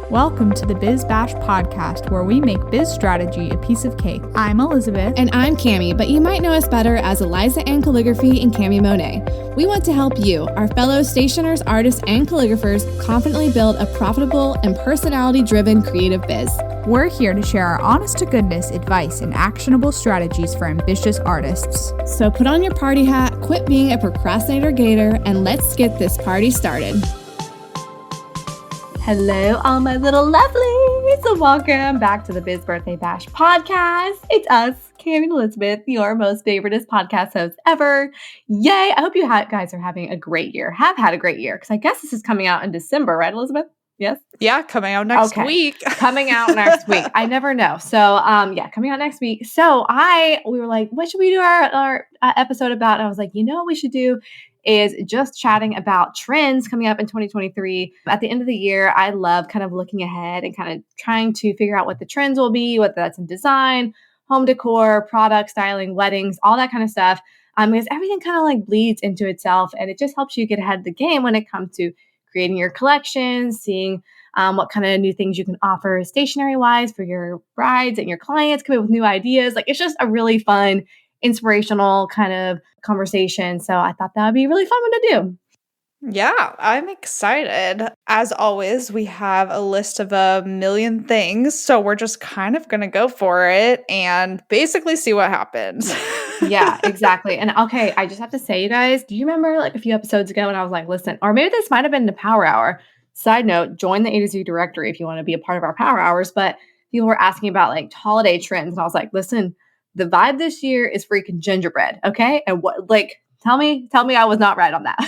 Welcome to the Biz Bash podcast, where we make biz strategy a piece of cake. I'm Elizabeth. And I'm Cami, but you might know us better as Eliza Ann Calligraphy and Cami Monet. We want to help you, our fellow stationers, artists, and calligraphers, confidently build a profitable and personality-driven creative biz. We're here to share our honest-to-goodness advice and actionable strategies for ambitious artists. So put on your party hat, quit being a procrastinator gator, and let's get this party started. Hello, all my little lovelies, and welcome back to the Biz Birthday Bash podcast. It's us, Cami and Elizabeth, your most favoriteest podcast hosts ever. Yay! I hope you guys are having a great year. Have had a great year, because I guess this is coming out in December, right, Elizabeth? Yes? Yeah, coming out next week. Coming out next week. I never know. So, coming out next week. So we were like, what should we do our episode about? And I was like, you know what we should do is just chatting about trends coming up in 2023. At the end of the year, I love kind of looking ahead and kind of trying to figure out what the trends will be, whether that's in design, home decor, product styling, weddings, all that kind of stuff. Because everything kind of like bleeds into itself, and it just helps you get ahead of the game when it comes to creating your collections, seeing what kind of new things you can offer stationery-wise for your brides and your clients, come up with new ideas. Like, it's just a really fun, inspirational kind of conversation. So I thought that would be a really fun one to do. Yeah, I'm excited. As always, we have a list of a million things, so we're just kind of going to go for it and basically see what happens. Yeah, exactly. And okay, I just have to say, you guys, do you remember like a few episodes ago when I was like, listen, or maybe this might have been the Power Hour. Side note, join the A to Z directory if you want to be a part of our Power Hours. But people were asking about like holiday trends. And I was like, listen, the vibe this year is freaking gingerbread. Okay. And what, like, tell me I was not right on that.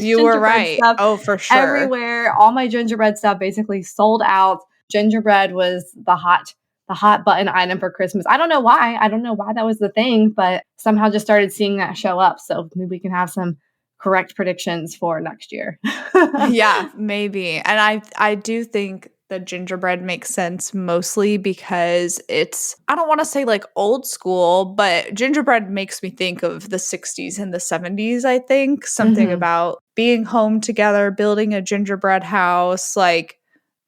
You were right. Oh, for sure. Everywhere. All my gingerbread stuff basically sold out. Gingerbread was the hot button item for Christmas. I don't know why. I don't know why that was the thing, but somehow just started seeing that show up. So maybe we can have some correct predictions for next year. Yeah, maybe. And I do think the gingerbread makes sense mostly because it's, I don't want to say like old school, but gingerbread makes me think of the 60s and the 70s, I think. Something about being home together, building a gingerbread house, like,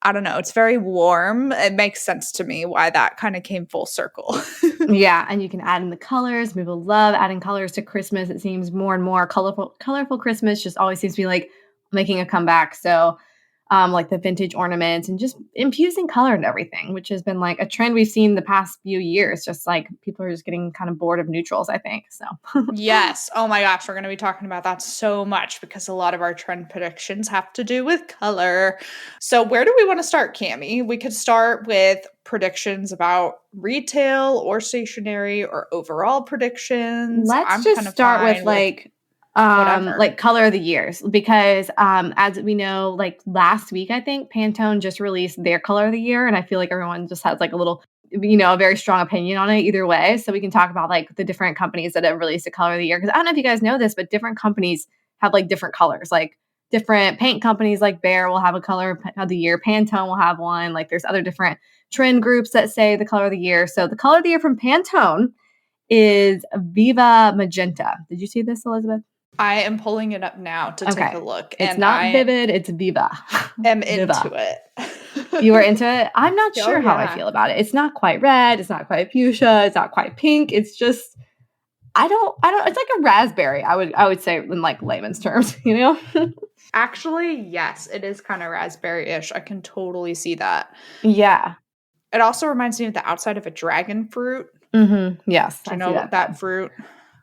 I don't know. It's very warm. It makes sense to me why that kind of came full circle. Yeah, and you can add in the colors. People love adding colors to Christmas. It seems more and more colorful Christmas just always seems to be like making a comeback. So like the vintage ornaments and just infusing color into everything, which has been like a trend we've seen the past few years. Just like people are just getting kind of bored of neutrals, I think. So yes. Oh my gosh, we're going to be talking about that so much because a lot of our trend predictions have to do with color. So where do we want to start, Cami? We could start with predictions about retail or stationery or overall predictions. Let's just start with like color of the years, because as we know, like last week, I think Pantone just released their color of the year. And I feel like everyone just has like a little, a very strong opinion on it either way. So we can talk about like the different companies that have released a color of the year. Because I don't know if you guys know this, but different companies have like different colors. Like different paint companies like Behr will have a color of the year. Pantone will have one. Like there's other different trend groups that say the color of the year. So the color of the year from Pantone is Viva Magenta. Did you see this, Elizabeth? I am pulling it up now to take a look. It's not Vivid, it's Viva. I'm into it. You are into it? I'm not sure how I feel about it. It's not quite red. It's not quite fuchsia. It's not quite pink. It's just, I don't, it's like a raspberry, I would say in like layman's terms, Actually, yes, it is kind of raspberry-ish. I can totally see that. Yeah. It also reminds me of the outside of a dragon fruit. Yes. Do you know that fruit?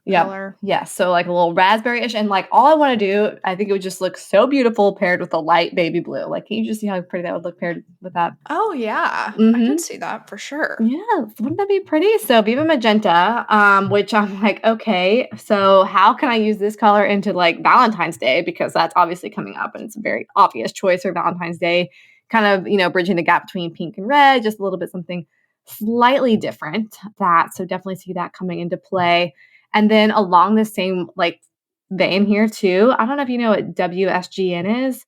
Color. Yes. So like a little raspberry-ish. And like all I want to do, I think it would just look so beautiful paired with a light baby blue. Like, can you just see how pretty that would look paired with that? Oh, yeah. I can see that for sure. Yeah. Wouldn't that be pretty? So Viva Magenta, which I'm like, okay, so how can I use this color into like Valentine's Day? Because that's obviously coming up and it's a very obvious choice for Valentine's Day. Kind of, bridging the gap between pink and red, just a little bit something slightly different. So definitely see that coming into play. And then along the same like vein here too, I don't know if you know what WSGN is,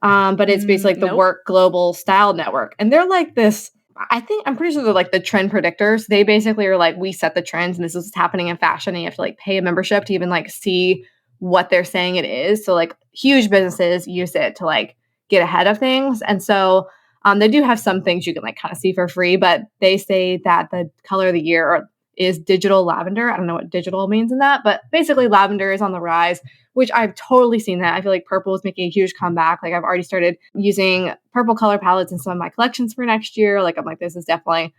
but it's basically like the Work Global Style Network. And they're like this, I'm pretty sure they're like the trend predictors. They basically are like, we set the trends and this is what's happening in fashion. And you have to like pay a membership to even like see what they're saying it is. So like huge businesses use it to like get ahead of things. And so They do have some things you can like kind of see for free, but they say that the color of the year is digital lavender. I don't know what digital means in that, but basically lavender is on the rise, which I've totally seen that. I feel like purple is making a huge comeback. Like I've already started using purple color palettes in some of my collections for next year. Like I'm like, this is definitely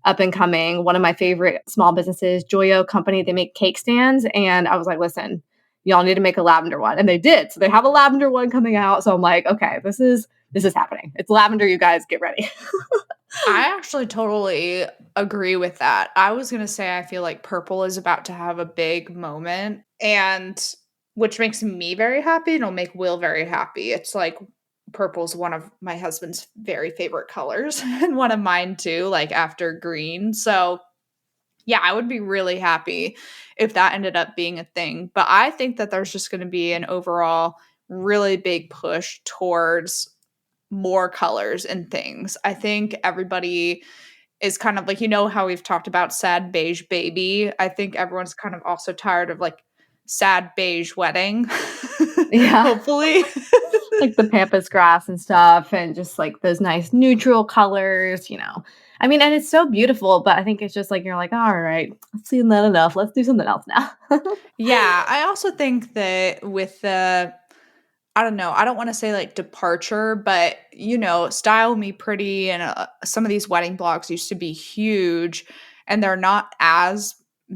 up and coming. One of my favorite small businesses, Joyo Company, they make cake stands. And I was like, listen, y'all need to make a lavender one. And they did. So they have a lavender one coming out. So I'm like, okay, this is happening. It's lavender, you guys get ready. I actually totally agree with that. I was going to say, I feel like purple is about to have a big moment, and which makes me very happy and it'll make Will very happy. It's like purple's one of my husband's very favorite colors and one of mine too, like after green. So yeah, I would be really happy if that ended up being a thing. But I think that there's just going to be an overall really big push towards more colors and things. I think everybody is kind of like, how we've talked about sad beige baby. I think everyone's kind of also tired of like sad beige wedding. Yeah. Hopefully. Like the pampas grass and stuff, and just like those nice neutral colors, I mean, and it's so beautiful, but I think it's just like, you're like, all right, I've seen that enough. Let's do something else now. Yeah. I also think that with the, I don't know, I don't want to say like departure, but Style Me Pretty and some of these wedding blogs used to be huge and they're not as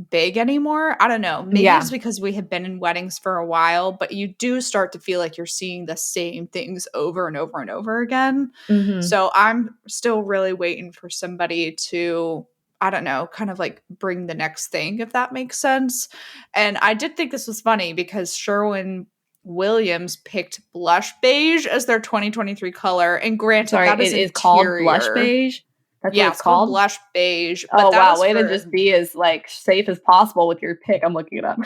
big anymore. I don't know. Maybe it's because we have been in weddings for a while, but you do start to feel like you're seeing the same things over and over and over again. Mm-hmm. So I'm still really waiting for somebody to, I don't know, kind of like bring the next thing, if that makes sense. And I did think this was funny because Sherwin-Williams picked blush beige as their 2023 color. And granted, that is it called blush beige? That's what it's called? Blush beige. But oh, wow. Way to just be as like safe as possible with your pick. I'm looking it up.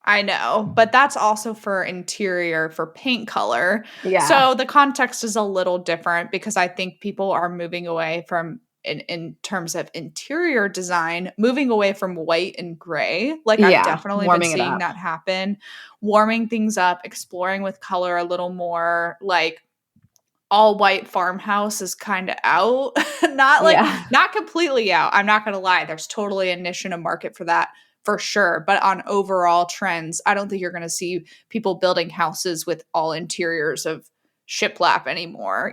I know, but that's also for interior, for paint color. Yeah. So the context is a little different because I think people are moving away from, in terms of interior design, moving away from white and gray. Like I've definitely been seeing that happen. Warming things up, exploring with color a little more. Like all white farmhouse is kind of out. Not completely out. I'm not going to lie. There's totally a niche and a market for that for sure. But on overall trends, I don't think you're going to see people building houses with all interiors of shiplap anymore,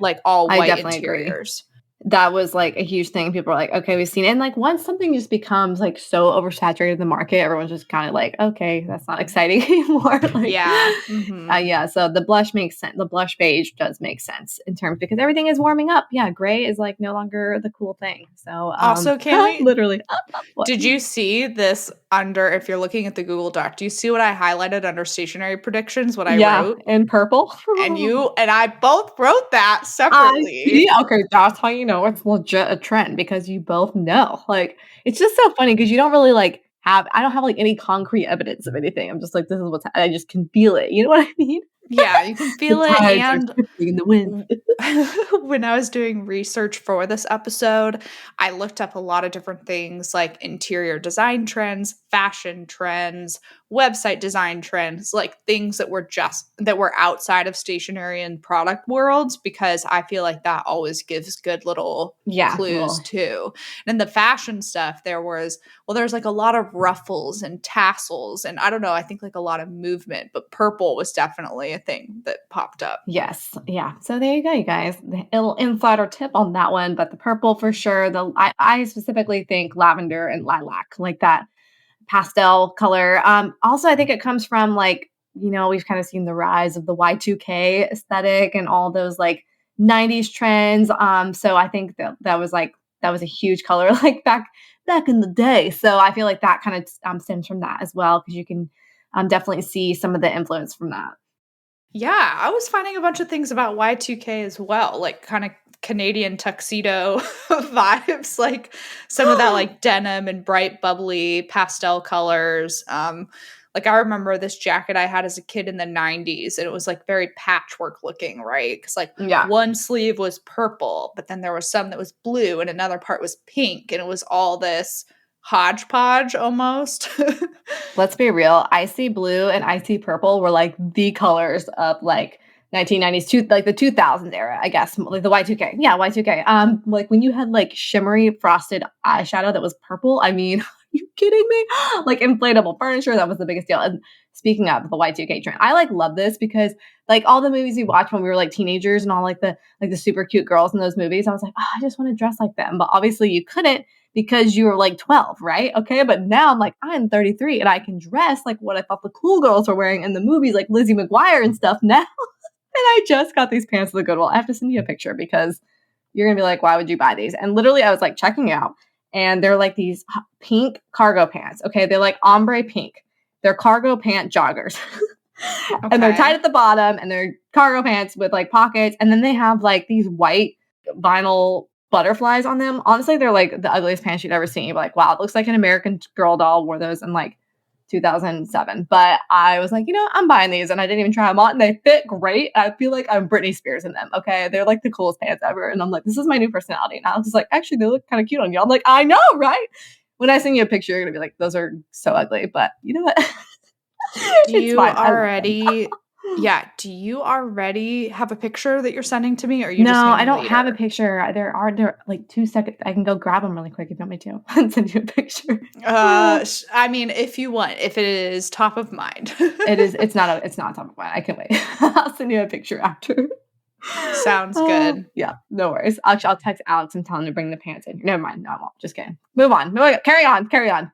like all white interiors. Agree. That was like a huge thing. People are like, okay, we've seen it. And like once something just becomes like so oversaturated in the market, everyone's just kind of like, okay, that's not exciting anymore. Yeah. So the blush makes sense. The blush beige does make sense in terms because everything is warming up. Yeah. Gray is like no longer the cool thing. So also, Kaylee, literally, did you see this if you're looking at the Google Doc, do you see what I highlighted under stationery predictions, what I wrote? In purple. And you and I both wrote that separately. Okay, that's how you know it's legit a trend because you both know. Like, it's just so funny because you don't really like I don't have like any concrete evidence of anything. I'm just like, this is I just can feel it. You know what I mean? Yeah, you can feel it. And in the wind. When I was doing research for this episode, I looked up a lot of different things like interior design trends, fashion trends, website design trends, like things that were outside of stationery and product worlds, because I feel like that always gives good little clues too. And the fashion stuff, there's like a lot of ruffles and tassels, and I don't know, I think like a lot of movement, but purple was definitely a thing that popped up. Yes. Yeah. So there you go, you guys. The little insider tip on that one, but the purple for sure. I specifically think lavender and lilac, like that pastel color. Also, I think it comes from like, we've kind of seen the rise of the Y2K aesthetic and all those like 90s trends. So I think that was a huge color like back in the day. So I feel like that kind of stems from that as well, because you can definitely see some of the influence from that. Yeah, I was finding a bunch of things about Y2K as well, like kind of Canadian tuxedo vibes, like some of that like denim and bright bubbly pastel colors. Like I remember this jacket I had as a kid in the 90s, and it was like very patchwork looking, right? Because like one sleeve was purple, but then there was some that was blue and another part was pink, and it was all this hodgepodge almost. Let's be real. Icy blue and icy purple were like the colors of like 1990s, like the 2000s era, I guess, like the Y2K. Yeah, Y2K. Like when you had like shimmery frosted eyeshadow that was purple. I mean, are you kidding me? Like inflatable furniture, that was the biggest deal. And speaking of the Y2K trend, I like love this because like all the movies we watched when we were like teenagers and all like the super cute girls in those movies, I was like, oh, I just want to dress like them. But obviously you couldn't because you were like 12, right? Okay. But now I'm like, I'm 33 and I can dress like what I thought the cool girls were wearing in the movies, like Lizzie McGuire and stuff now. And I just got these pants at the Goodwill. I have to send you a picture because you're going to be like, why would you buy these? And literally I was like checking out and they're like these pink cargo pants. Okay. They're like ombre pink. They're cargo pant joggers. Okay. And they're tight at the bottom and they're cargo pants with like pockets. And then they have like these white vinyl butterflies on them. Honestly, they're like the ugliest pants you'd ever seen. You're like, wow, it looks like an American Girl doll wore those in like 2007. But I was like, I'm buying these and I didn't even try them on and they fit great. I feel like I'm Britney Spears in them. Okay. They're like the coolest pants ever. And I'm like, this is my new personality. And I was just like, actually, they look kind of cute on you. I'm like, I know, right? When I send you a picture, you're going to be like, those are so ugly. But you know what? Do you already have a picture that you're sending to me? Or you no, just I don't have a picture. There like 2 seconds. I can go grab them really quick if you want me to and send you a picture. I mean, if you want, if it is top of mind. It's not top of mind. I can wait. I'll send you a picture after. Sounds good. Yeah, no worries. I'll text Alex and tell him to bring the pants in. Never mind. No, I won't. Just kidding. Move on. Carry on.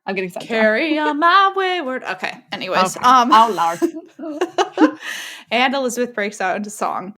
I'm getting excited. Carry on my wayward. Okay. Anyways, okay. Oh Lord. And Elizabeth breaks out into song.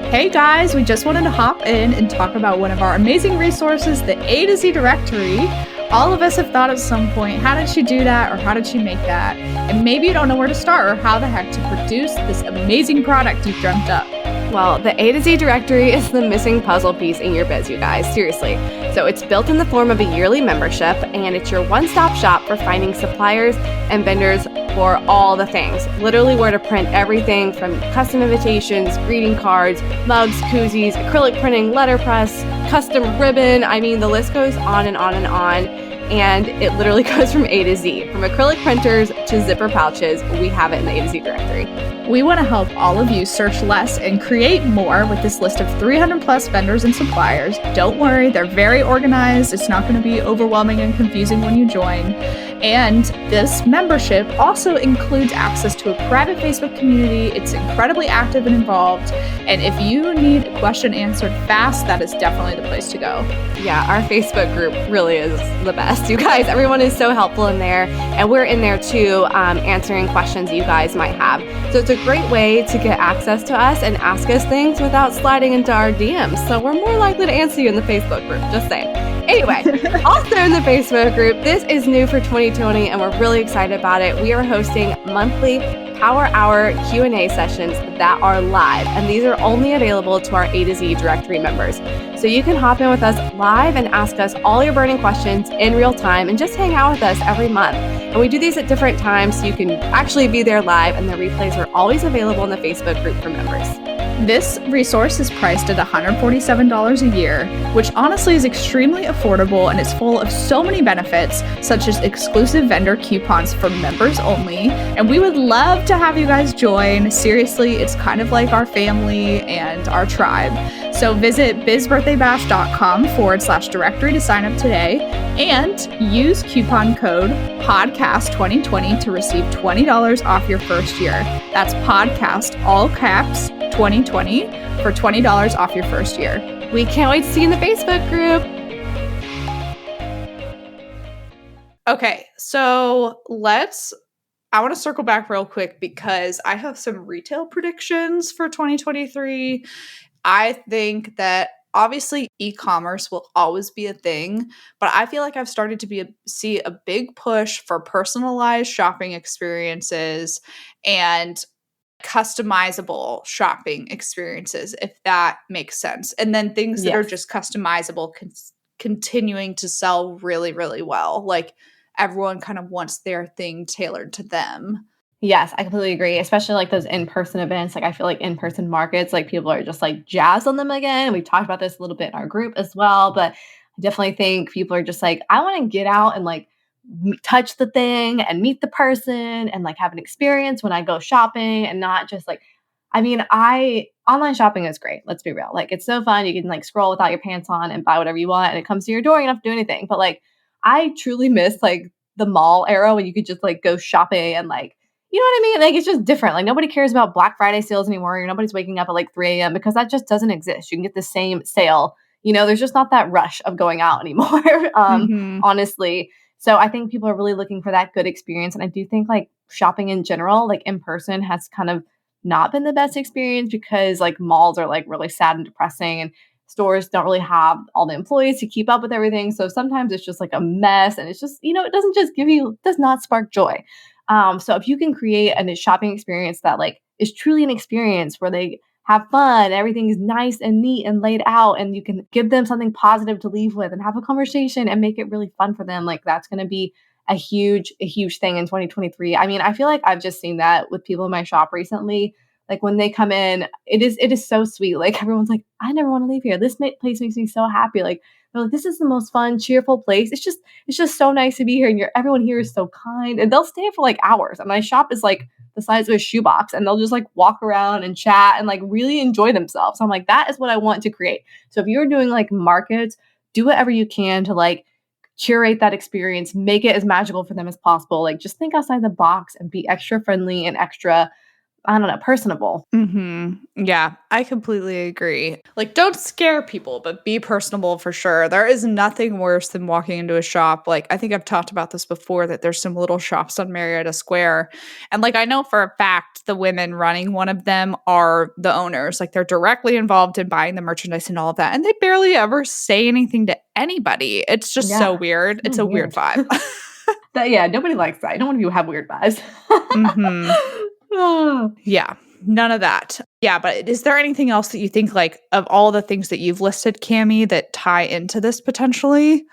Hey guys, we just wanted to hop in and talk about one of our amazing resources, the A to Z directory. All of us have thought at some point, how did she do that or how did she make that? And maybe you don't know where to start or how the heck to produce this amazing product you've dreamt up. Well, the A to Z directory is the missing puzzle piece in your biz, you guys, seriously. So it's built in the form of a yearly membership, and it's your one-stop shop for finding suppliers and vendors for all the things. Literally where to print everything from custom invitations, greeting cards, mugs, koozies, acrylic printing, letterpress, custom ribbon. I mean, the list goes on and on and on. And it literally goes from A to Z. From acrylic printers to zipper pouches, we have it in the A to Z directory. We want to help all of you search less and create more with this list of 300 plus vendors and suppliers. Don't worry, they're very organized. It's not going to be overwhelming and confusing when you join. And this membership also includes access to a private Facebook community. It's incredibly active and involved. And if you need a question answered fast, that is definitely the place to go. Yeah, our Facebook group really is the best. You guys, everyone is so helpful in there. And we're in there too, answering questions you guys might have. So it's a great way to get access to us and ask us things without sliding into our DMs. So we're more likely to answer you in the Facebook group, just saying. Anyway, also in the Facebook group, this is new for 2020 and we're really excited about it. We are hosting monthly Power Hour Q&A sessions that are live, and these are only available to our A to Z directory members. So you can hop in with us live and ask us all your burning questions in real time and just hang out with us every month. And we do these at different times so you can actually be there live, and the replays are always available in the Facebook group for members. This resource is priced at $147 a year, which honestly is extremely affordable and is full of so many benefits, such as exclusive vendor coupons for members only. And we would love to have you guys join. Seriously, it's kind of like our family and our tribe. So visit bizbirthdaybash.com/directory to sign up today and use coupon code podcast2020 to receive $20 off your first year. That's podcast, all caps, 2020 for $20 off your first year. We can't wait to see you in the Facebook group. Okay, so I want to circle back real quick because I have some retail predictions for 2023. I think that obviously e-commerce will always be a thing, but I feel like I've started to see a big push for personalized shopping experiences and customizable shopping experiences, if that makes sense. And then things that are just customizable continuing to sell really, really well. Like everyone kind of wants their thing tailored to them. Yes, I completely agree. Especially like those in-person events. Like I feel like in-person markets, like people are just like jazzed on them again. We've talked about this a little bit in our group as well, but I definitely think people are just like, I want to get out and like touch the thing and meet the person and like have an experience when I go shopping, and not just like, I mean, online shopping is great. Let's be real. Like, it's so fun. You can like scroll without your pants on and buy whatever you want, and it comes to your door. You don't have to do anything. But like, I truly miss like the mall era when you could just like go shopping and like, you know what I mean? Like, it's just different. Like, nobody cares about Black Friday sales anymore. Nobody's waking up at like 3 a.m. because that just doesn't exist. You can get the same sale. There's just not that rush of going out anymore, honestly. So I think people are really looking for that good experience. And I do think like shopping in general, like in person, has kind of not been the best experience because like malls are like really sad and depressing, and stores don't really have all the employees to keep up with everything. So sometimes it's just like a mess, and it's just, it doesn't just does not spark joy. So if you can create a shopping experience that like is truly an experience where they have fun, everything is nice and neat and laid out, and you can give them something positive to leave with and have a conversation and make it really fun for them, like that's going to be a huge thing in 2023. I mean, I feel like I've just seen that with people in my shop recently. Like when they come in, it is so sweet. Like everyone's like, I never want to leave here. This place makes me so happy. Like they're like, this is the most fun, cheerful place. It's just so nice to be here, and everyone here is so kind, and they'll stay for like hours. And my shop is like the size of a shoebox, and they'll just like walk around and chat and like really enjoy themselves. So I'm like, that is what I want to create. So if you're doing like markets, do whatever you can to like curate that experience, make it as magical for them as possible. Like just think outside the box and be extra friendly and extra, I don't know, personable. Yeah, I completely agree. Like, don't scare people, but be personable for sure. There is nothing worse than walking into a shop. Like, I think I've talked about this before, that there's some little shops on Marietta Square. And like, I know for a fact the women running one of them are the owners. Like, they're directly involved in buying the merchandise and all of that. And they barely ever say anything to anybody. It's just so weird. It's a weird vibe. Nobody likes that. I don't want people to have weird vibes. Yeah, none of that. Yeah, but is there anything else that you think, like, of all the things that you've listed, Cami, that tie into this potentially?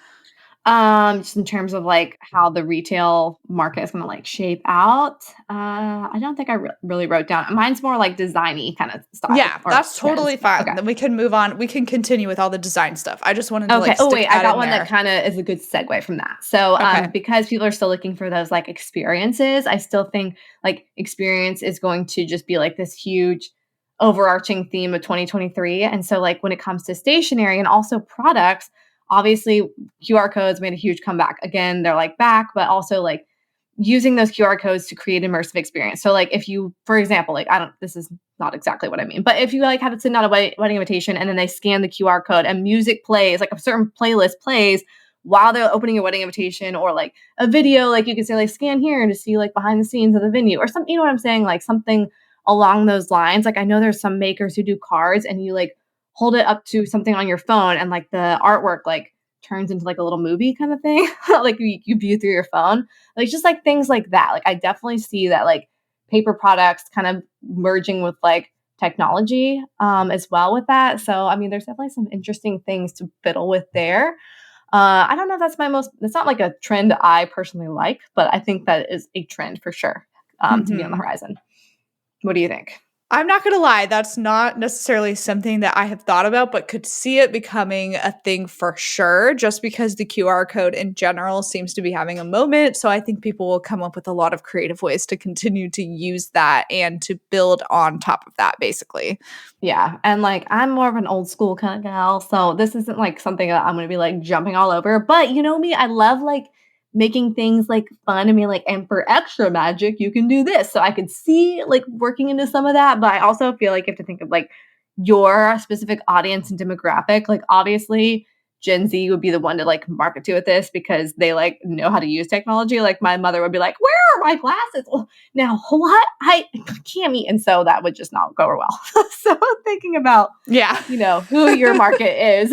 Just in terms of like how the retail market is going to like shape out. I don't think I really wrote down. Mine's more like designy kind of stuff. Yeah, that's totally fine. Okay. Then we can move on. We can continue with all the design stuff. I just wanted to like stick that I got one there. that kind of is a good segue from that. So because people are still looking for those like experiences, I still think like experience is going to just be like this huge overarching theme of 2023. And so like when it comes to stationery and also products, obviously, QR codes made a huge comeback. Again, they're like back, but also like using those QR codes to create immersive experience. So like if you, for example, like this is not exactly what I mean, but if you like had to send out a wedding invitation and then they scan the QR code and music plays, like a certain playlist plays while they're opening your wedding invitation, or like a video, like you can say like scan here to see like behind the scenes of the venue or something, you know what I'm saying? Like something along those lines. Like I know there's some makers who do cards and you like hold it up to something on your phone and like the artwork like turns into like a little movie kind of thing. Like you view through your phone, like just like things like that. Like I definitely see that like paper products kind of merging with like technology as well with that. So I mean, there's definitely some interesting things to fiddle with there. I don't know if that's not like a trend I personally like, but I think that is a trend for sure to be on the horizon. What do you think? I'm not going to lie, that's not necessarily something that I have thought about, but could see it becoming a thing for sure, just because the QR code in general seems to be having a moment. So I think people will come up with a lot of creative ways to continue to use that and to build on top of that, basically. Yeah. And like, I'm more of an old school kind of gal. So this isn't like something that I'm going to be like jumping all over. But you know me, I love like making things like fun. I mean, like, and for extra magic, you can do this. So I could see like working into some of that, but I also feel like you have to think of like your specific audience and demographic. Like obviously Gen Z would be the one to like market to with this because they like know how to use technology. Like my mother would be like, where are my glasses? Well, now what? I can't eat. And so that would just not go over well. So thinking about, who your market is.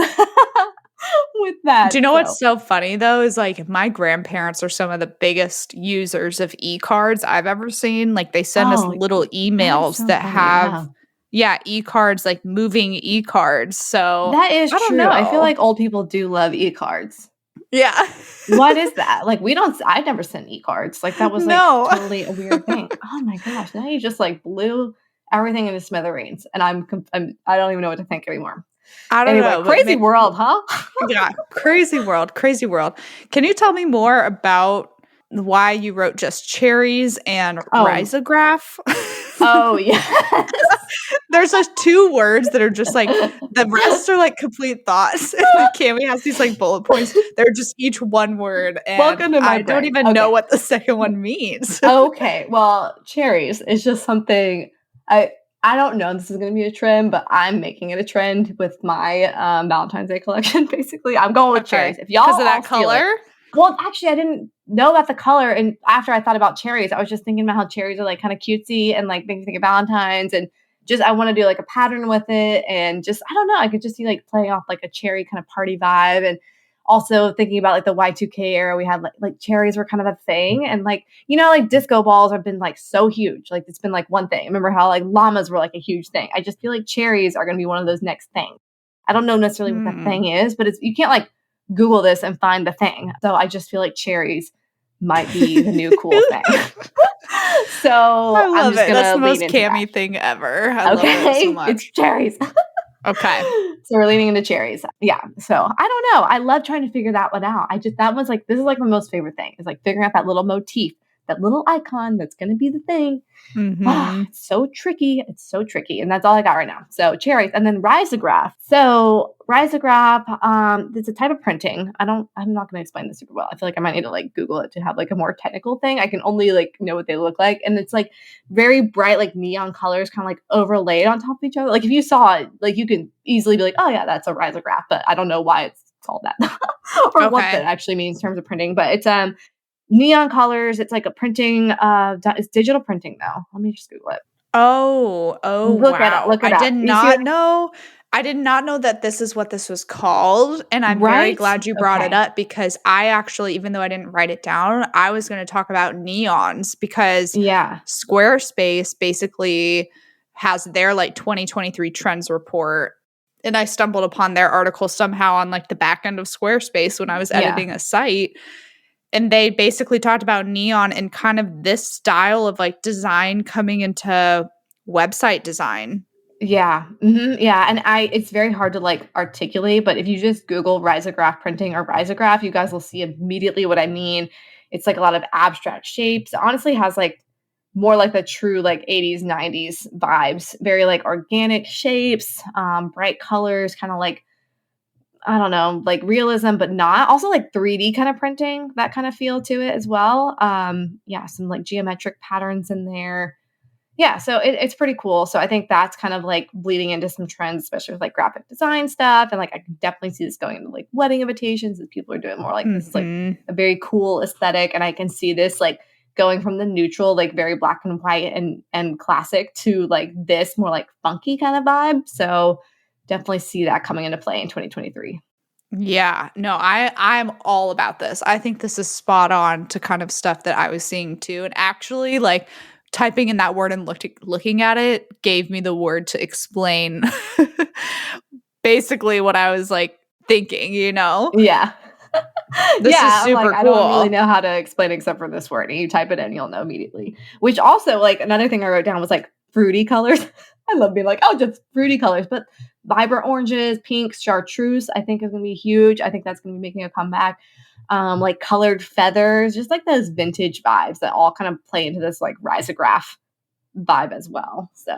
With that. Do you know what's so funny though is like my grandparents are some of the biggest users of e-cards I've ever seen. Like they send us little emails that have e-cards, like moving e-cards. So that is true. I feel like old people do love e-cards. Yeah. What is that? Like I never sent e-cards. Like that was like totally a weird thing. Oh my gosh. Now you just like blew everything into smithereens and I don't even know what to think anymore. I don't Anyway, know. but crazy world, huh? Yeah, crazy world, crazy world. Can you tell me more about why you wrote just cherries and risograph? Oh, yes. There's those 2 words that are just like the rest are like complete thoughts. And Cami has these like bullet points. They're just each one word, and Welcome to my I don't brain. even know what the second one means. Okay, well, cherries is just something I don't know if this is going to be a trend, but I'm making it a trend with my Valentine's Day collection. Basically, I'm going with cherries. If y'all because of that all steal it- color. well, actually, I didn't know about the color, and after I thought about cherries, I was just thinking about how cherries are like kind of cutesy and like make me think of Valentine's, and just I want to do like a pattern with it, and just I don't know, I could just see like playing off like a cherry kind of party vibe, and also thinking about like the Y2K era, we had like cherries were kind of a thing, and like like disco balls have been like so huge, like it's been like one thing. Remember how like llamas were like a huge thing? I just feel like cherries are going to be one of those next things. I don't know necessarily what that thing is, but you can't like Google this and find the thing. So I just feel like cherries might be the new cool thing. So I love I'm just it. That's the gonna most lean into Cami that. thing ever. I love it so much. It's cherries. Okay. So we're leaning into cherries. Yeah. So I don't know. I love trying to figure that one out. That was like, this is like my most favorite thing, is like figuring out that little motif, that little icon that's going to be the thing. It's so tricky. It's so tricky. And that's all I got right now. So cherries, and then risograph. So risograph, it's a type of printing. I'm not going to explain this super well. I feel like I might need to like Google it to have like a more technical thing. I can only like know what they look like. And it's like very bright, like neon colors kind of like overlaid on top of each other. Like if you saw it, like you could easily be like, oh yeah, that's a risograph, but I don't know why it's called that or what that actually means in terms of printing. But it's neon colors. It's like a printing. It's digital printing though. Let me just Google it. Oh, Look wow. Look it I up. did not know. I did not know that this is what this was called. And I'm very glad you brought it up, because I actually, even though I didn't write it down, I was going to talk about neons, because Squarespace basically has their like 2023 trends report. And I stumbled upon their article somehow on like the back end of Squarespace when I was editing a site. And they basically talked about neon and kind of this style of like design coming into website design. Yeah. Mm-hmm. Yeah. And it's very hard to like articulate, but if you just Google risograph printing or risograph, you guys will see immediately what I mean. It's like a lot of abstract shapes. It honestly has like more like the true like 80s, 90s vibes, very like organic shapes, bright colors, kind of like, I don't know, like realism, but not. Also like 3D kind of printing, that kind of feel to it as well. Some like geometric patterns in there. Yeah, so it's pretty cool. So I think that's kind of like bleeding into some trends, especially with like graphic design stuff. And like I can definitely see this going into like wedding invitations, as people are doing more like this is like a very cool aesthetic. And I can see this like going from the neutral, like very black and white and classic, to like this more like funky kind of vibe. So definitely see that coming into play in 2023. Yeah, no, I'm all about this. I think this is spot on to kind of stuff that I was seeing too. And actually, like typing in that word and looking at it gave me the word to explain basically what I was like thinking, Yeah. This is super cool. I don't really know how to explain except for this word. And you type it in, you'll know immediately. Which also, like, another thing I wrote down was like fruity colors. I love being like, oh, just fruity colors. But vibrant oranges, pinks, chartreuse, I think is going to be huge. I think that's going to be making a comeback. Like colored feathers, just like those vintage vibes that all kind of play into this like risograph vibe as well. So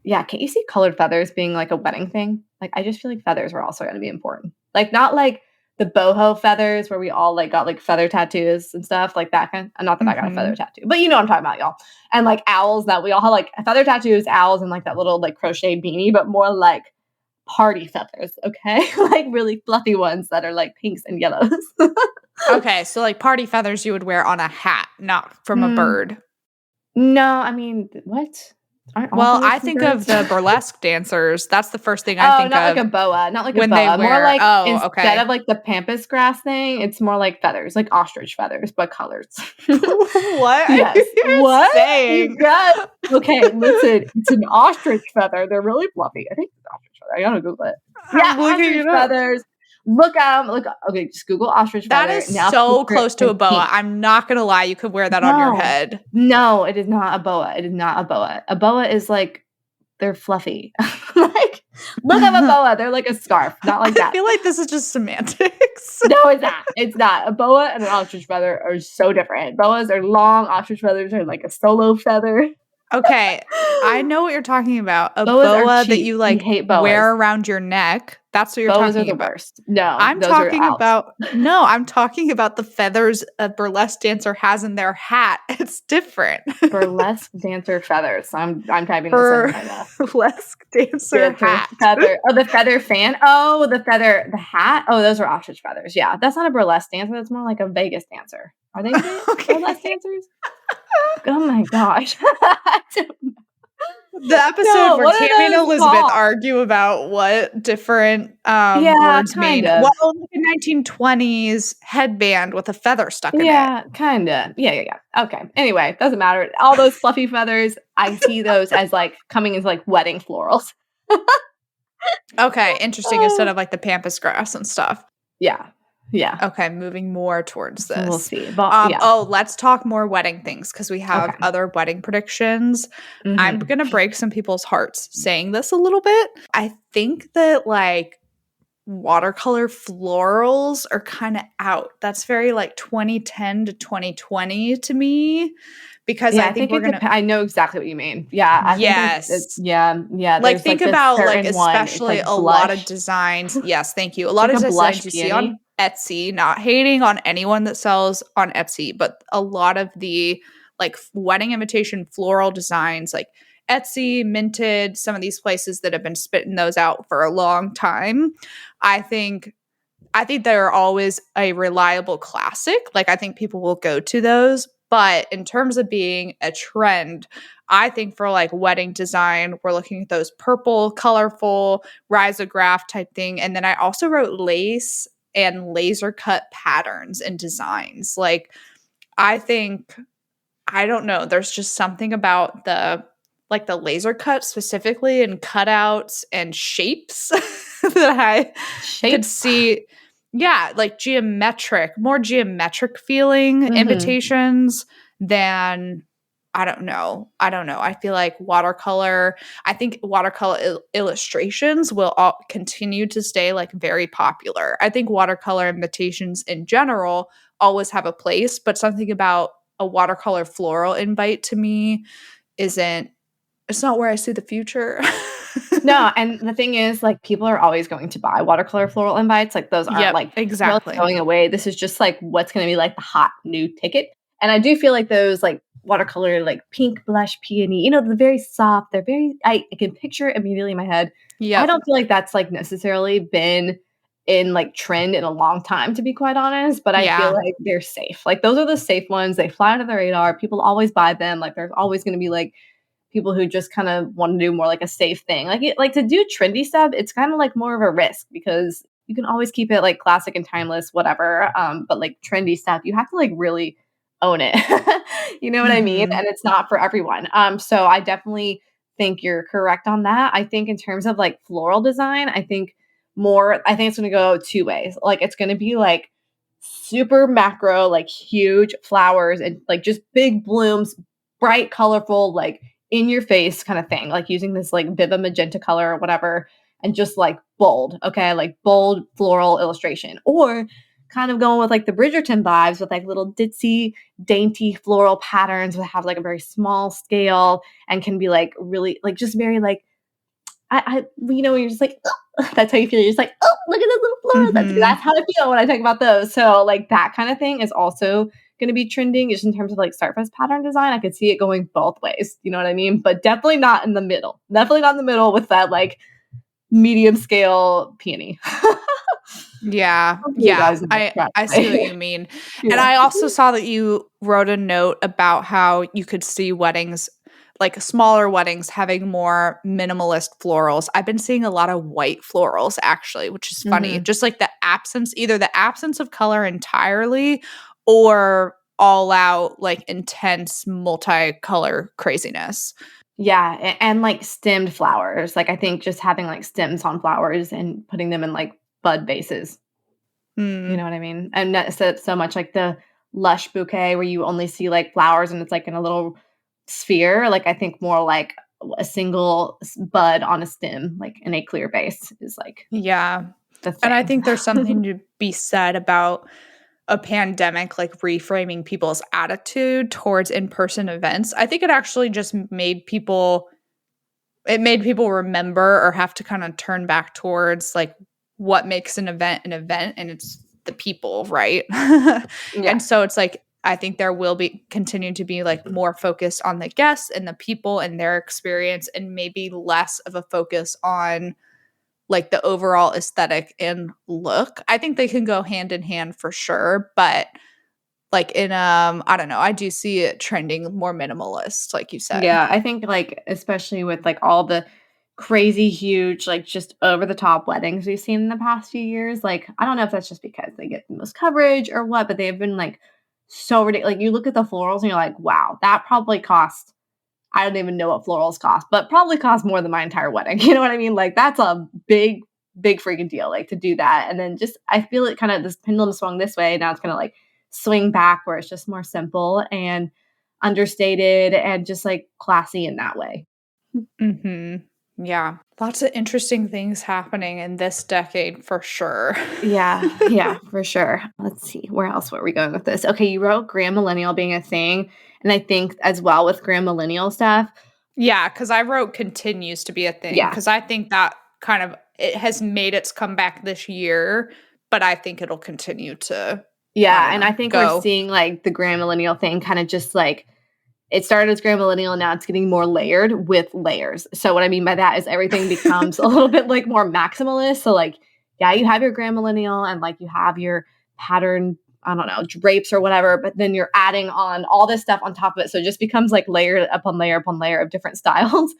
yeah, can you see colored feathers being like a wedding thing? Like I just feel like feathers are also going to be important. Like not like the boho feathers where we all like got like feather tattoos and stuff like that kind. Not that I got a feather tattoo, but you know what I'm talking about, y'all. And like owls, that we all have like feather tattoos, owls, and like that little like crochet beanie, but more like party feathers, okay? Like really fluffy ones that are like pinks and yellows. Okay, so like party feathers you would wear on a hat, not from a bird. No, I mean, what? Well, I think of the burlesque dancers. That's the first thing I think of. Not like a boa. Not like a boa. More like instead of like the pampas grass thing, it's more like feathers, like ostrich feathers, but colors. What? Yes. What? Saying? Okay, listen. It's an ostrich feather. They're really fluffy. I think it's an ostrich feather. I gotta Google it. Yeah, ostrich feathers. Look at them. Okay, just Google ostrich feather. That is now so close to a boa. Pink. I'm not going to lie. You could wear that on your head. No, it is not a boa. It is not a boa. A boa is like, they're fluffy. Like, Look up a boa. They're like a scarf, not like I that. feel like this is just semantics. No, it's not. It's not. A boa and an ostrich feather are so different. Boas are long. Ostrich feathers are like a solo feather. Okay, I know what you're talking about. A Boas are boa that cheap. you We like hate boas. wear around your neck. That's what you're Boas are talking the about. worst. No, I'm those talking are out. about no, I'm talking about the feathers a burlesque dancer has in their hat. It's different. Burlesque dancer feathers. I'm typing this in right now. Burlesque dancer hat. Feather. Oh, the feather fan. Oh, the hat. Oh, those are ostrich feathers. Yeah, that's not a burlesque dancer. That's more like a Vegas dancer. Are they burlesque dancers? Oh my gosh. The episode where Tammy and Elizabeth argue about what different words mean. Of. Well, like a 1920s headband with a feather stuck in it. Yeah, kind of. Yeah. Okay. Anyway, doesn't matter. All those fluffy feathers, I see those as like coming as like wedding florals. Okay, interesting. Instead of like the pampas grass and stuff. Yeah. Okay, moving more towards this. We'll see. But, Oh, let's talk more wedding things because we have other wedding predictions. Mm-hmm. I'm going to break some people's hearts saying this a little bit. I think that like watercolor florals are kind of out. That's very like 2010 to 2020 to me because I think we're going to... I know exactly what you mean. Yeah. Yes. Yeah. Like think about like especially a lot of designs. Yes, thank you. A lot of designs you see on Etsy, not hating on anyone that sells on Etsy, but a lot of the like wedding invitation floral designs like Etsy, Minted, some of these places that have been spitting those out for a long time. I think they're always a reliable classic. Like I think people will go to those, but in terms of being a trend, I think for like wedding design, we're looking at those purple, colorful, risograph type thing. And then I also wrote lace and laser cut patterns and designs. Like I don't know, there's just something about the laser cut specifically and cutouts and shapes that I could see. Yeah, like more geometric feeling invitations than I don't know. I feel like watercolor illustrations will all continue to stay like very popular. I think watercolor invitations in general always have a place, but something about a watercolor floral invite to me it's not where I see the future. No, and the thing is, like, people are always going to buy watercolor floral invites. Like, those aren't like exactly going away. This is just like what's going to be like the hot new ticket. And I do feel like those like watercolor, like pink blush peony, they're very soft. They're very, I can picture it immediately in my head. Yeah, I don't feel like that's like necessarily been in like trend in a long time, to be quite honest. But I feel like they're safe. Like those are the safe ones. They fly under the radar. People always buy them. Like there's always going to be like people who just kind of want to do more like a safe thing. Like to do trendy stuff, it's kind of like more of a risk because you can always keep it like classic and timeless, whatever. But like trendy stuff, you have to like really own it. You know what I mean? And it's not for everyone. So I definitely think you're correct on that. I think in terms of like floral design, I think it's going to go two ways. Like it's going to be like super macro, like huge flowers and like just big blooms, bright, colorful, like in your face kind of thing, like using this like Viva magenta color or whatever, and just like bold, okay, like bold floral illustration, or kind of going with like the Bridgerton vibes with like little ditzy, dainty floral patterns that have like a very small scale and can be like really like just very like you're just like, oh, that's how you feel. You're just like, oh, look at those little flowers. That's how I feel when I talk about those. So like that kind of thing is also going to be trending just in terms of like surface pattern design. I could see it going both ways. You know what I mean? But definitely not in the middle. Definitely not in the middle with that like medium scale peony. Yeah. I see what you mean. Yeah. And I also saw that you wrote a note about how you could see weddings, like smaller weddings, having more minimalist florals. I've been seeing a lot of white florals actually, which is funny. Just like either the absence of color entirely or all out like intense multicolor craziness. Yeah. And like stemmed flowers. Like I think just having like stems on flowers and putting them in like bud vases. You know what I mean? And not so much like the lush bouquet where you only see like flowers and it's like in a little sphere. Like I think more like a single bud on a stem, like in a clear base, is like Yeah. the thing. And I think there's something to be said about a pandemic, like reframing people's attitude towards in-person events. I think it actually just made people remember or have to kind of turn back towards like what makes an event, and it's the people, right? And so it's like I think there will be continue to be like more focus on the guests and the people and their experience, and maybe less of a focus on like the overall aesthetic and look. I think they can go hand in hand for sure, but like in I don't know, I do see it trending more minimalist, like you said. Yeah, I think like especially with like all the crazy huge like just over the top weddings we've seen in the past few years, like I don't know if that's just because they get the most coverage or what, but they've been like so ridiculous. Like you look at the florals and you're like, wow, that probably cost, I don't even know what florals cost, but probably cost more than my entire wedding. You know what I mean? Like that's a big freaking deal, like to do that. And then just I feel it kind of this pendulum swung this way. Now it's gonna like swing back where it's just more simple and understated and just like classy in that way. Mhm. Yeah. Lots of interesting things happening in this decade for sure. Yeah, for sure. Let's see, where else were we going with this? Okay, you wrote Grand Millennial being a thing, and I think as well with Grand Millennial stuff. Yeah, because I wrote continues to be a thing. Yeah. Because I think that kind of it has made its comeback this year, but I think it'll continue to. Yeah, don't and know, I think go. we're seeing like the Grand Millennial thing kind of just like it started as Grand Millennial and now it's getting more layered with layers. So what I mean by that is everything becomes a little bit like more maximalist. So like, yeah, you have your Grand Millennial and like you have your pattern, I don't know, drapes or whatever, but then you're adding on all this stuff on top of it. So it just becomes like layer upon layer upon layer of different styles.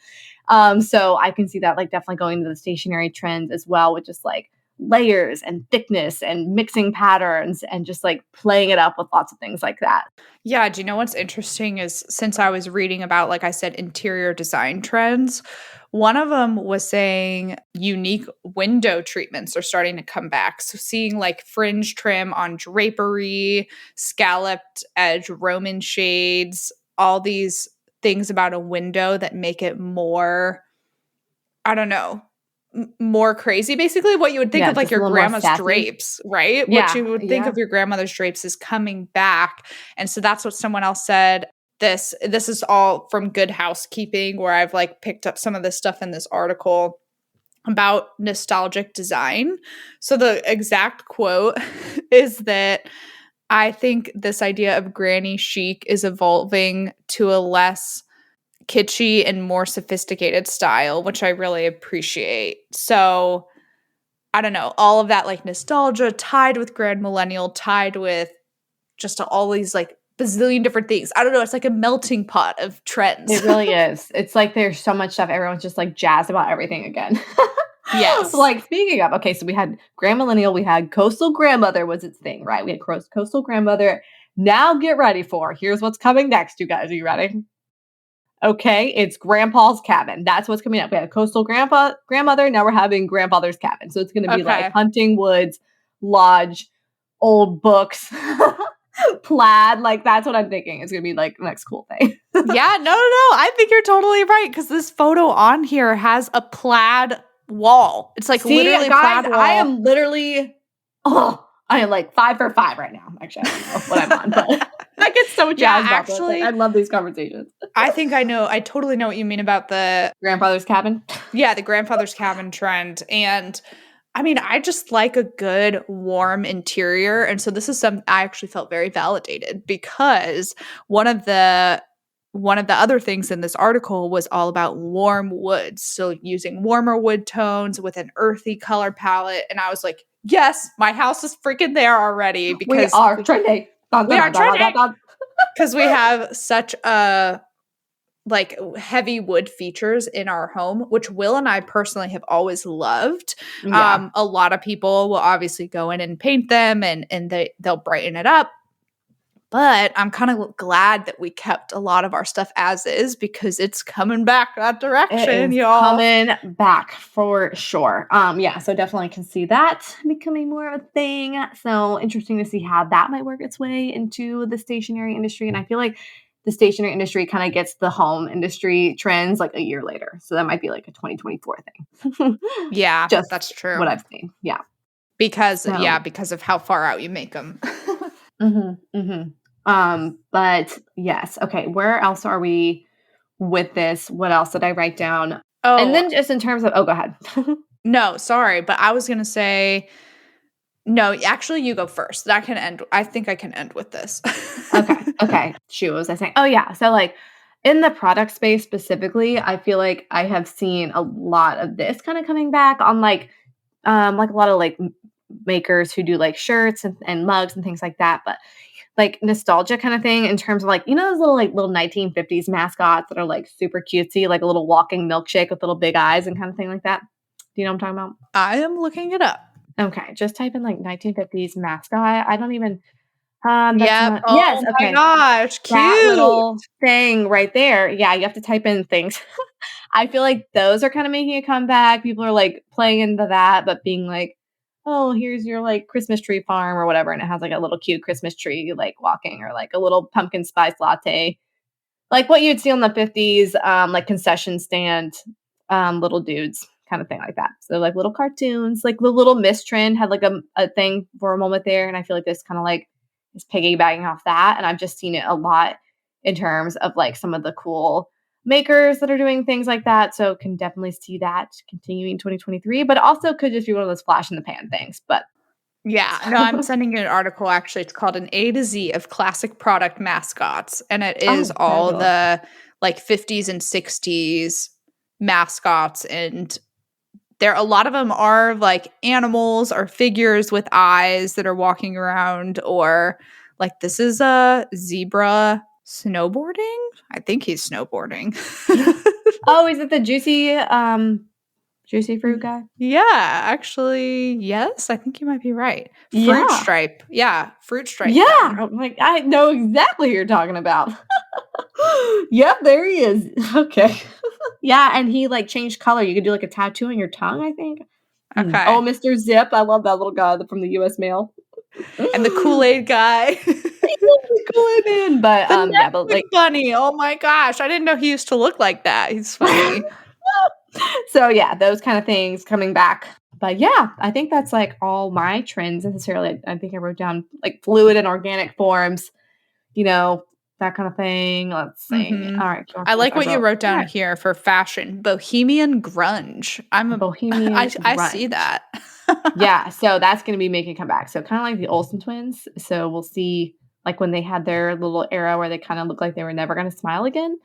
So I can see that like definitely going to the stationary trends as well with just like layers and thickness and mixing patterns and just like playing it up with lots of things like that. Yeah, do you know what's interesting is since I was reading about, like I said, interior design trends, one of them was saying unique window treatments are starting to come back. So seeing like fringe trim on drapery, scalloped edge Roman shades, all these things about a window that make it more, I don't know, more crazy. Basically what you would think Yeah, of like just a your little more grandma's sassy. drapes, right? Yeah, What you would think yeah. of your grandmother's drapes is coming back. And so that's what someone else said. This is all from Good Housekeeping, where I've like picked up some of this stuff in this article about nostalgic design. So the exact quote is that I think this idea of granny chic is evolving to a less kitschy and more sophisticated style, which I really appreciate. So I don't know, all of that like nostalgia tied with Grand Millennial, tied with just all these like bazillion different things. I don't know, it's like a melting pot of trends. It really is. It's like there's so much stuff. Everyone's just like jazzed about everything again. Yes. Like speaking of, okay, so we had Grand Millennial, we had Coastal Grandmother was its thing, right? We had Coastal Grandmother. Now get ready for, here's what's coming next, you guys. Are you ready? Okay, it's Grandpa's Cabin. That's what's coming up. We had Coastal Grandmother. Now we're having Grandfather's Cabin. So it's going to be like hunting woods, lodge, old books, plaid. Like that's what I'm thinking. It's going to be like the next cool thing. Yeah, no. I think you're totally right because this photo on here has a plaid wall. It's like literally guys, plaid wall. I am literally, I am like 5 for 5 right now. Actually, I don't know what I'm on, but I get so jazzed about this. Like, I love these conversations. I think I know. I totally know what you mean about the Grandfather's Cabin. Yeah, the Grandfather's Cabin trend. And I mean, I just like a good warm interior. And so this is something I actually felt very validated because one of the other things in this article was all about warm woods. So using warmer wood tones with an earthy color palette. And I was like, yes, my house is freaking there already because we are trending. We are trending because we have such a like heavy wood features in our home, which Will and I personally have always loved. Yeah. A lot of people will obviously go in and paint them and they'll brighten it up. But I'm kind of glad that we kept a lot of our stuff as is because it's coming back that direction, y'all. Coming back for sure. Yeah, so definitely can see that becoming more of a thing. So interesting to see how that might work its way into the stationery industry. And I feel like the stationery industry kind of gets the home industry trends like a year later. So that might be like a 2024 thing. Yeah, Just that's true. what I've seen. Yeah. Because of how far out you make them. But yes. Okay. Where else are we with this? What else did I write down? Oh, And then just in terms of, go ahead. no, sorry, but I was gonna say, no, actually, you go first. I think I can end with this. Okay. Shoot, what was I saying? Oh yeah. So like in the product space specifically, I feel like I have seen a lot of this kind of coming back on like a lot of like makers who do like shirts and mugs and things like that. But like nostalgia kind of thing in terms of like, those little 1950s mascots that are like super cutesy, like a little walking milkshake with little big eyes and kind of thing like that. Do you know what I'm talking about? I am looking it up. Okay. Just type in like 1950s mascot. I don't even, Yep. Oh yes. Okay. my gosh. Cute. That little thing right there. Yeah. You have to type in things. I feel like those are kind of making a comeback. People are like playing into that, but being like, oh, here's your like Christmas tree farm or whatever. And it has like a little cute Christmas tree like walking or like a little pumpkin spice latte. Like what you'd see on the 50s, like concession stand, little dudes kind of thing like that. So like little cartoons, like the Little Miss trend had like a thing for a moment there. And I feel like this kind of like is piggybacking off that. And I've just seen it a lot in terms of like some of the cool makers that are doing things like that. So can definitely see that continuing 2023, but also could just be one of those flash in the pan things. But yeah, no, I'm sending you an article. Actually, it's called An A to Z of Classic Product Mascots. And it is all the like 50s and 60s mascots. And a lot of them are like animals or figures with eyes that are walking around, or like this is a zebra snowboarding. I think he's snowboarding. Oh, is it the juicy fruit guy? Yeah, actually, yes. I think you might be right. Fruit stripe. Yeah, fruit stripe. Yeah, I'm like, I know exactly who you're talking about. Yep, there he is. Okay. Yeah, and he like changed color. You could do like a tattoo on your tongue, I think. Okay. Oh, Mr. Zip. I love that little guy from the US Mail. And the Kool-Aid guy. Kool-Aid man. But yeah, but like funny. Oh my gosh. I didn't know he used to look like that. He's funny. So yeah, those kind of things coming back. But yeah, I think that's like all my trends necessarily. I think I wrote down like fluid and organic forms, that kind of thing. Let's see. Mm-hmm. All right. I like what you wrote down here for fashion. Bohemian grunge. I'm a bohemian. I see that. Yeah. So that's going to be making a comeback. So kind of like the Olsen twins. So we'll see like when they had their little era where they kind of looked like they were never going to smile again.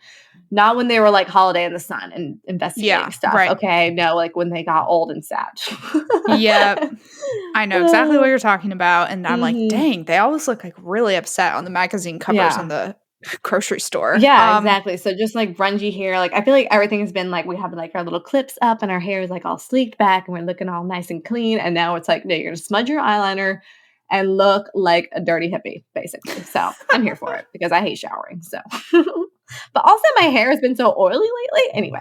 Not when they were like Holiday in the Sun and investigating stuff. Right. Okay. No, like when they got old and sad. Yep. I know exactly what you're talking about. And I'm like, dang, they always look like really upset on the magazine covers in the grocery store. Yeah, exactly. So just like grungy hair. Like I feel like everything has been like we have like our little clips up and our hair is like all sleeked back and we're looking all nice and clean. And now it's like, no, you're gonna smudge your eyeliner and look like a dirty hippie, basically. So I'm here for it because I hate showering. So but also my hair has been so oily lately. Anyway,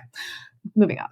moving on.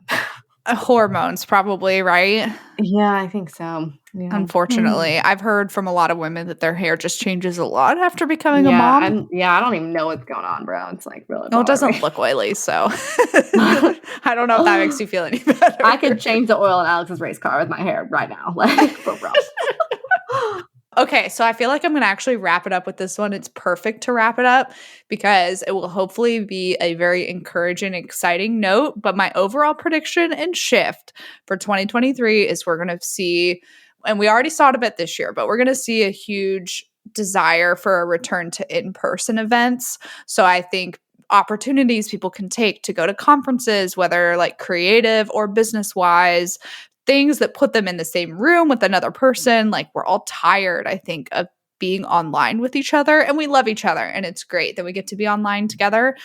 Hormones, probably, right? Yeah, I think so. Yeah. Unfortunately, I've heard from a lot of women that their hair just changes a lot after becoming a mom. I don't even know what's going on, bro. It's like really. No, it doesn't look oily, so I don't know if that makes you feel any better. I could change the oil in Alex's race car with my hair right now, like for real. Okay, so I feel like I'm going to actually wrap it up with this one. It's perfect to wrap it up because it will hopefully be a very encouraging, exciting note. But my overall prediction and shift for 2023 is we're going to see, and we already saw it a bit this year, but we're going to see a huge desire for a return to in-person events. So I think opportunities people can take to go to conferences, whether like creative or business-wise, things that put them in the same room with another person. Like we're all tired, I think, of being online with each other, and we love each other and it's great that we get to be online together.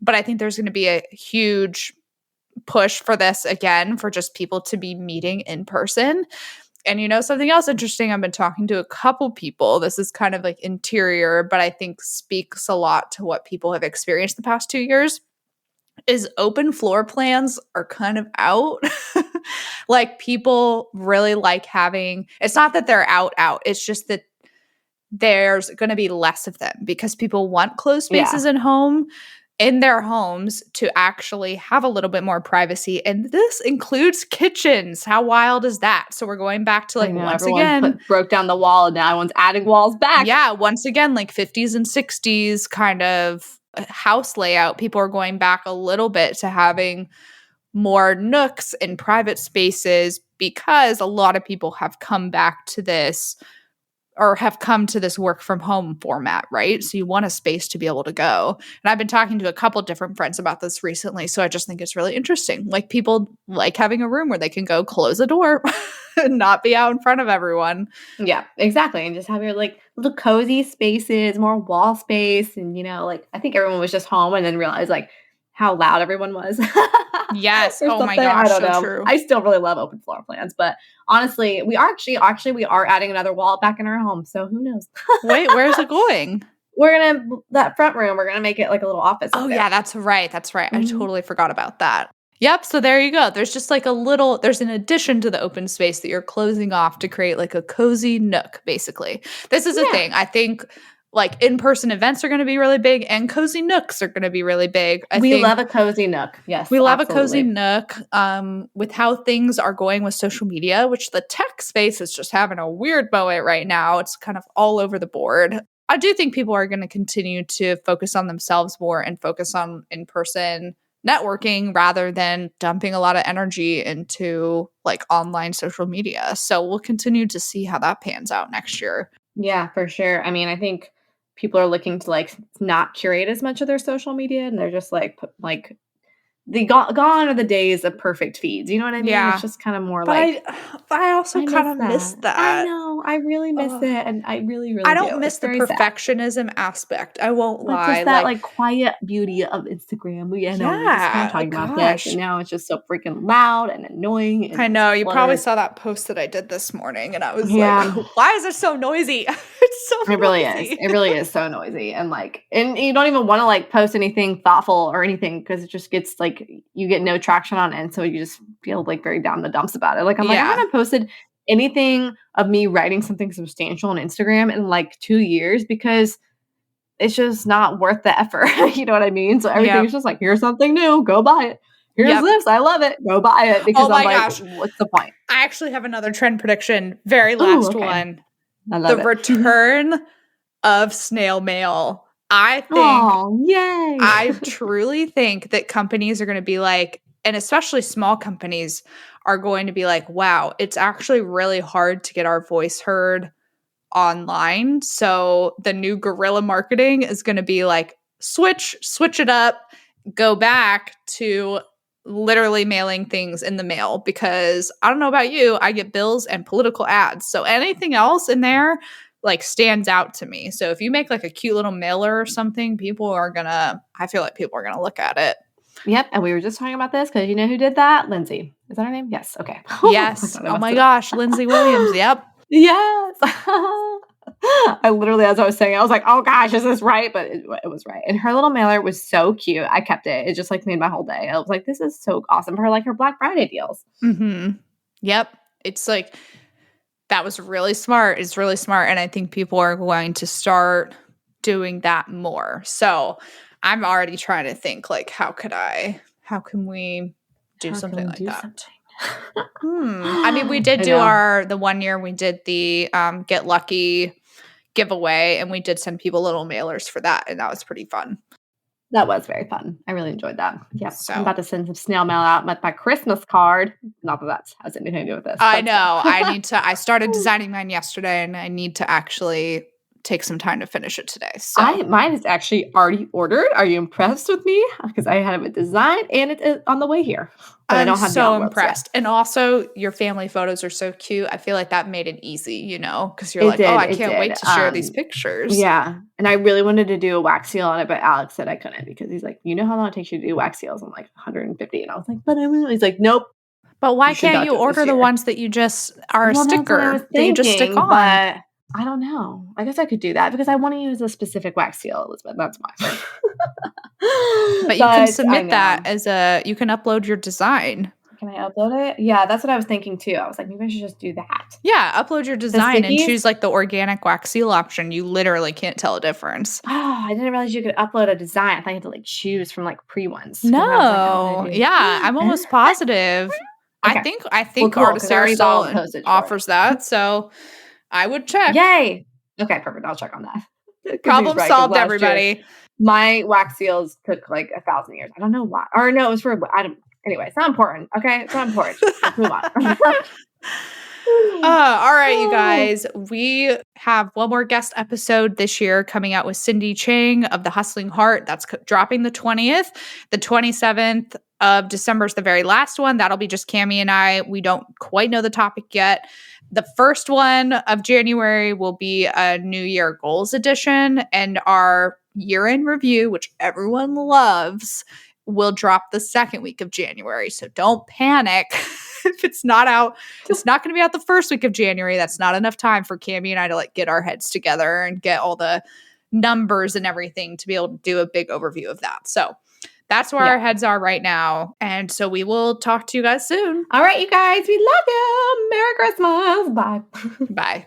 But I think there's going to be a huge push for this again, for just people to be meeting in person. And something else interesting, I've been talking to a couple people. This is kind of like interior, but I think speaks a lot to what people have experienced the past 2 years. Is open floor plans are kind of out. Like people really like having, it's not that they're out. It's just that there's going to be less of them because people want closed spaces in their homes to actually have a little bit more privacy. And this includes kitchens. How wild is that? So we're going back to like once again broke down the wall and now everyone's adding walls back. Yeah, once again, like 50s and 60s kind of house layout. People are going back a little bit to having more nooks and private spaces because a lot of people have come back to this or have come to this work from home format, right? So you want a space to be able to go. And I've been talking to a couple different friends about this recently. So I just think it's really interesting. Like people like having a room where they can go close a door and not be out in front of everyone. Yeah, exactly. And just have your like little cozy spaces, more wall space. And, you know, like I think everyone was just home and then realized like how loud everyone was. Yes. Oh my gosh. I don't so know. true. I still really love open floor plans, but honestly, we are we are adding another wall back in our home. So who knows? Wait, where's it going? That front room, we're going to make it like a little office. Oh yeah, that's right. That's right. I totally forgot about that. Yep. So there you go. There's just like there's an addition to the open space that you're closing off to create like a cozy nook, basically. This is a thing. I think like in-person events are going to be really big and cozy nooks are going to be really big. We love a cozy nook. Yes. We love a cozy nook. With how things are going with social media, which the tech space is just having a weird moment right now. It's kind of all over the board. I do think people are going to continue to focus on themselves more and focus on in-person networking rather than dumping a lot of energy into like online social media. So we'll continue to see how that pans out next year. Yeah, for sure. I mean, I think people are looking to like not curate as much of their social media and they're just like gone are the days of perfect feeds. You know what I mean? Yeah. It's just kind of more but I also kind of miss that. I know. I really miss it. And I really, really I don't do. miss the perfectionism aspect. I won't lie. Just that like quiet beauty of Instagram. We just kind of talking about this. And now it's just so freaking loud and annoying. And I know. You probably saw that post that I did this morning. And I was like, why is it so noisy? It's so noisy. It really is. It really is so noisy. And you don't even want to like post anything thoughtful or anything because it just gets like, you get no traction on it. And so you just feel like very down the dumps about it. Like, I haven't posted anything of me writing something substantial on Instagram in like 2 years because it's just not worth the effort. You know what I mean? So everything's just like, here's something new, go buy it. Here's this, I love it, go buy it. Because gosh. What's the point? I actually have another trend prediction. Very last one. I love the return of snail mail. I truly think that companies are going to be like, and especially small companies are going to be like, wow, it's actually really hard to get our voice heard online. So the new guerrilla marketing is going to be like, switch it up, go back to literally mailing things in the mail because I don't know about you, I get bills and political ads. So anything else in there like stands out to me. So if you make like a cute little mailer or something, I feel like people are gonna look at it. Yep. And we were just talking about this because you know who did that? Lindsay. Is that her name? Yes. Okay. Yes. Oh my gosh. Lindsay Williams. Yep. Yes. I literally, as I was saying, I was like, oh gosh, is this right? But it was right. And her little mailer was so cute. I kept it. It just like made my whole day. I was like, this is so awesome for her Black Friday deals. Mm-hmm. Yep. It's like, that was really smart. It's really smart. And I think people are going to start doing that more. So I'm already trying to think like, how can we do something like that? I mean, we did do the 1 year we did the Get Lucky giveaway and we did send people little mailers for that. And that was pretty fun. That was very fun. I really enjoyed that. Yeah. So I'm about to send some snail mail out with my Christmas card. Not that has anything to do with this. I know. I started designing mine yesterday and I need to actually take some time to finish it today. So mine is actually already ordered. Are you impressed with me? Because I have it designed and it is on the way here. I'm so impressed. Yet. And also your family photos are so cute. I feel like that made it easy, you know, because you're I can't wait to share these pictures. Yeah. And I really wanted to do a wax seal on it, but Alex said I couldn't because he's like, you know how long it takes you to do wax seals? I'm like 150. And I was like, but he's like, nope. But why can't you order the ones that you just are a sticker that you just stick on? But I don't know. I guess I could do that because I want to use a specific wax seal, Elizabeth. That's why. But you can submit that you can upload your design. Can I upload it? Yeah, that's what I was thinking too. I was like, maybe I should just do that. Yeah, upload your design and stickies? choose like the organic wax seal option. You literally can't tell a difference. Oh, I didn't realize you could upload a design. I thought you had to like choose from like pre ones. 'Cause I was like, oh, No, I do. yeah, I'm almost positive. Okay. I think Well, cool, 'cause I already saw Artisaur the postage for it. offers that, so I would check. Yay! Okay, perfect. I'll check on that. 'Cause he's Problem right, 'cause solved, last year, everybody. my wax seals took like 1,000 years. I don't know why. Or no, it was for anyway, it's not important. Okay, it's not important. Let's move on. All right, you guys. We have one more guest episode this year coming out with Cindy Chang of The Hustling Heart. That's dropping the 20th. The 27th of December is the very last one. That'll be just Cami and I. We don't quite know the topic yet. The first one of January will be a New Year Goals edition, and our year-end review, which everyone loves, will drop the second week of January. So don't panic if it's not out. It's not going to be out the first week of January. That's not enough time for Cami and I to like get our heads together and get all the numbers and everything to be able to do a big overview of that. So that's where our heads are right now. And so we will talk to you guys soon. All right, you guys, we love you. Merry Christmas. Bye. Bye.